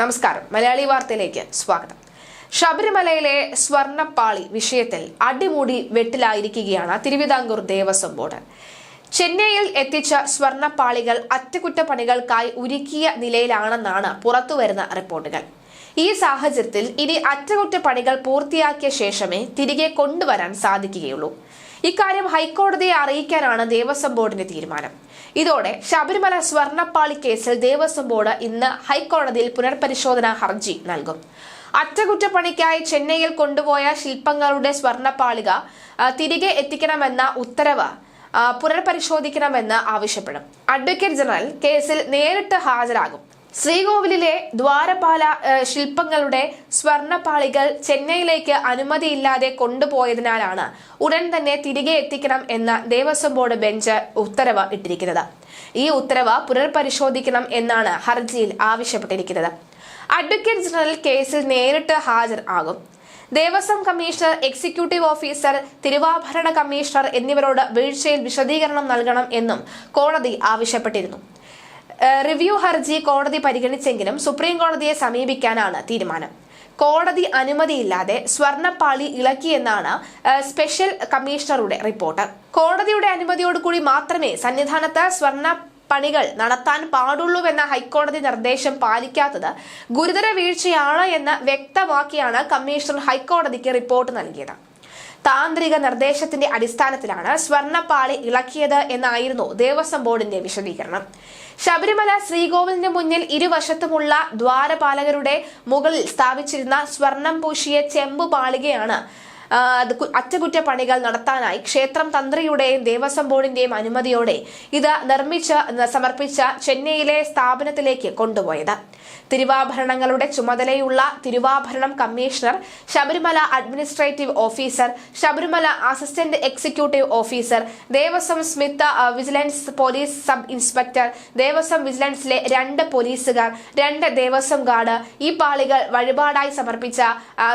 നമസ്കാരം. മലയാളി വാർത്തയിലേക്ക് സ്വാഗതം. ശബരിമലയിലെ സ്വർണ്ണപ്പാളി വിഷയത്തിൽ അടിമുടി വെട്ടിലായിരിക്കുകയാണ് തിരുവിതാംകൂർ ദേവസ്വം ബോർഡ്. ചെന്നൈയിൽ എത്തിച്ച സ്വർണ്ണപ്പാളികൾ അറ്റകുറ്റപ്പണികൾക്കായി ഒരുക്കിയ നിലയിലാണെന്നാണ് പുറത്തുവരുന്ന റിപ്പോർട്ടുകൾ. ഈ സാഹചര്യത്തിൽ ഇനി അറ്റകുറ്റപ്പണികൾ പൂർത്തിയാക്കിയ ശേഷമേ തിരികെ കൊണ്ടുവരാൻ സാധിക്കുകയുള്ളൂ. ഇക്കാര്യം ഹൈക്കോടതിയെ അറിയിക്കാനാണ് ദേവസ്വം ബോർഡിന്റെ തീരുമാനം. ഇതോടെ ശബരിമല സ്വർണ്ണപ്പാളി കേസിൽ ദേവസ്വം ബോർഡ് ഇന്ന് ഹൈക്കോടതിയിൽ പുനർപരിശോധനാ ഹർജി നൽകും. അറ്റകുറ്റപ്പണിക്കായി ചെന്നൈയിൽ കൊണ്ടുപോയ ശില്പങ്ങളുടെ സ്വർണ്ണപ്പാളിക തിരികെ എത്തിക്കണമെന്ന ഉത്തരവ് പുനർപരിശോധിക്കണമെന്ന് ആവശ്യപ്പെടും. അഡ്വക്കേറ്റ് ജനറൽ കേസിൽ നേരിട്ട് ഹാജരാകും. ശ്രീകോവിലിലെ ദ്വാരപാല ശില്പങ്ങളുടെ സ്വർണ്ണപ്പാളികൾ ചെന്നൈയിലേക്ക് അനുമതിയില്ലാതെ കൊണ്ടുപോയതിനാലാണ് ഉടൻ തന്നെ തിരികെ എത്തിക്കണം എന്ന ദേവസ്വം ബോർഡ് ബെഞ്ച് ഉത്തരവ് ഇട്ടിരിക്കുന്നത്. ഈ ഉത്തരവ് പുനർപരിശോധിക്കണം എന്നാണ് ഹർജിയിൽ ആവശ്യപ്പെട്ടിരിക്കുന്നത്. അഡ്വക്കേറ്റ് ജനറൽ കേസിൽ നേരിട്ട് ഹാജരാകും. ദേവസ്വം കമ്മീഷണർ, എക്സിക്യൂട്ടീവ് ഓഫീസർ, തിരുവാഭരണ കമ്മീഷണർ എന്നിവരോട് വീഴ്ചയിൽ വിശദീകരണം നൽകണം എന്നും കോടതി ആവശ്യപ്പെട്ടിരുന്നു. റിവ്യൂ ഹർജി കോടതി പരിഗണിച്ചെങ്കിലും സുപ്രീം കോടതിയെ സമീപിക്കാനാണ് തീരുമാനം. കോടതി അനുമതിയില്ലാതെ സ്വർണ്ണപ്പാളി ഇളക്കിയെന്നാണ് സ്പെഷ്യൽ കമ്മീഷണറുടെ റിപ്പോർട്ട്. കോടതിയുടെ അനുമതിയോടുകൂടി മാത്രമേ സന്നിധാനത്ത് സ്വർണ്ണപ്പണികൾ നടത്താൻ പാടുള്ളൂവെന്ന ഹൈക്കോടതി നിർദ്ദേശം പാലിക്കാത്തത് ഗുരുതര വീഴ്ചയാണ് എന്ന് വ്യക്തമാക്കിയാണ് കമ്മീഷണർ ഹൈക്കോടതിക്ക് റിപ്പോർട്ട് നൽകിയത്. താന്ത്രിക നിർദ്ദേശത്തിന്റെ അടിസ്ഥാനത്തിലാണ് സ്വർണ്ണപ്പാളി ഇളക്കിയത് എന്നായിരുന്നു ദേവസ്വം ബോർഡിന്റെ വിശദീകരണം. ശബരിമല ശ്രീകോവിലിന് മുന്നിൽ ഇരുവശത്തുമുള്ള ദ്വാരപാലകരുടെ മുകളിൽ സ്ഥാപിച്ചിരുന്ന സ്വർണം പൂശിയ ചെമ്പു പാളികയാണ് അറ്റകുറ്റപ്പണികൾ നടത്താനായി ക്ഷേത്രം തന്ത്രിയുടെയും ദേവസ്വം ബോർഡിന്റെയും അനുമതിയോടെ ഇത് സമർപ്പിച്ച ചെന്നൈയിലെ സ്ഥാപനത്തിലേക്ക് കൊണ്ടുപോയത്. തിരുവാഭരണങ്ങളുടെ ചുമതലയുള്ള തിരുവാഭരണം commissioner, Sabarimala administrative officer, Sabarimala assistant executive officer, Devaswom smith vigilance police sub inspector, Devaswom വിജിലൻസിലെ 2 പോലീസുകാർ, 2 ദേവസ്വം ഗാർഡ്, ഈ പാളികൾ വഴിപാടായി സമർപ്പിച്ച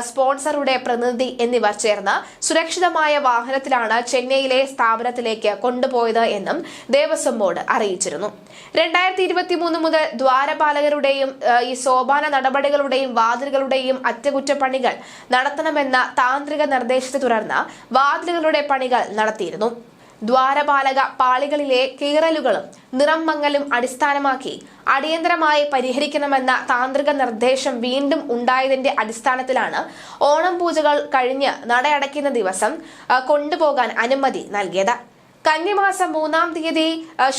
സ്പോൺസറുടെ പ്രതിനിധി എന്നിവർ ചേർന്ന് സുരക്ഷിതമായ വാഹനത്തിലാണ് ചെന്നൈയിലെ സ്ഥാപനത്തിലേക്ക് കൊണ്ടുപോയത് എന്നും ദേവസ്വം ബോർഡ് അറിയിച്ചിരുന്നു. 2023 മുതൽ ദ്വാരപാലകരുടെയും ഈ സോപാന നടപടികളുടെയും വാതിലുകളുടെയും അറ്റകുറ്റപ്പണികൾ നടത്തണമെന്ന താന്ത്രിക നിർദ്ദേശത്തെ തുടർന്ന് വാതിലുകളുടെ പണികൾ നടത്തിയിരുന്നു. ദ്വാരപാലക പാളികളിലെ കീറലുകളും നിറം മങ്ങലും അടിസ്ഥാനമാക്കി അടിയന്തരമായി പരിഹരിക്കണമെന്ന താന്ത്രിക നിർദ്ദേശം വീണ്ടും ഉണ്ടായതിന്റെ അടിസ്ഥാനത്തിലാണ് ഓണം പൂജകൾ കഴിഞ്ഞ് നടയടയ്ക്കുന്ന ദിവസം കൊണ്ടുപോകാൻ അനുമതി നൽകിയത്. കന്നിമാസം 3-ാം തീയതി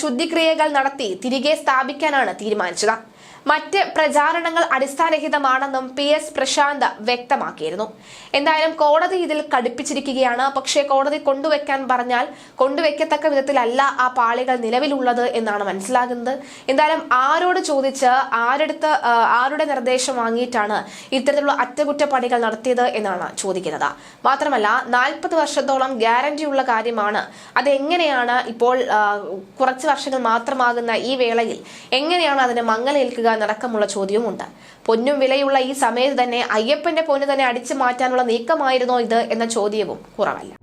ശുദ്ധിക്രിയകൾ നടത്തി തിരികെ സ്ഥാപിക്കാനാണ് തീരുമാനിച്ചത്. മറ്റ് പ്രചാരണങ്ങൾ അടിസ്ഥാനരഹിതമാണെന്നും PS പ്രശാന്ത് വ്യക്തമാക്കിയിരുന്നു. എന്തായാലും കോടതി ഇതിൽ കടുപ്പിച്ചിരിക്കുകയാണ്. പക്ഷേ കോടതി കൊണ്ടുവയ്ക്കാൻ പറഞ്ഞാൽ കൊണ്ടുവയ്ക്കത്തക്ക വിധത്തിലല്ല ആ പാളികൾ നിലവിലുള്ളത് എന്നാണ് മനസ്സിലാകുന്നത്. എന്തായാലും ആരോട് ചോദിച്ച് ആരുടെ നിർദ്ദേശം വാങ്ങിയിട്ടാണ് ഇത്തരത്തിലുള്ള അറ്റകുറ്റപ്പണികൾ നടത്തിയത് എന്നാണ് ചോദിക്കുന്നത്. മാത്രമല്ല 40 വർഷത്തോളം ഗ്യാരണ്ടിയുള്ള കാര്യമാണ്. അതെങ്ങനെയാണ് ഇപ്പോൾ കുറച്ച് വർഷങ്ങൾ മാത്രമാകുന്ന ഈ വേളയിൽ എങ്ങനെയാണ് അതിന് മങ്ങലേൽക്കുക നടക്കമുള്ള ചോദ്യവുമുണ്ട്. പൊന്നും വിലയുള്ള ഈ സമയത്ത് തന്നെ അയ്യപ്പന്റെ പൊന്ന് തന്നെ അടിച്ചു മാറ്റാനുള്ള നീക്കമായിരുന്നോ ഇത് എന്ന ചോദ്യവും കുറവല്ല.